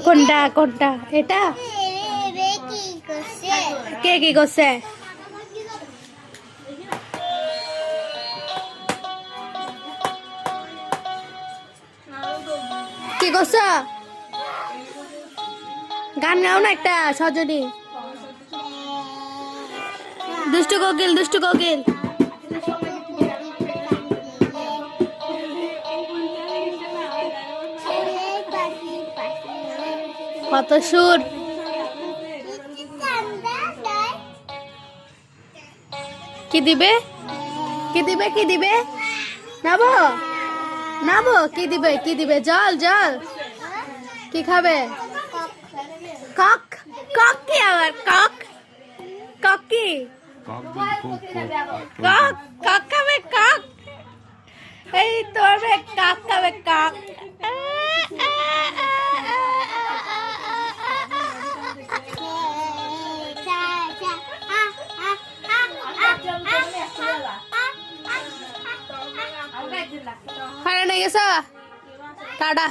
কোনটা কোনটা এটা কে কি করছে কি করছ গান গাও না একটা সজনী দুষ্টু কোকিল কত সুর কি দিবে নাবো কি দিবে জল কি খাবে কক কি আবার কক কি কক খাবে কক এই তোর কক খাবে কক হারানো গেছে টাটা।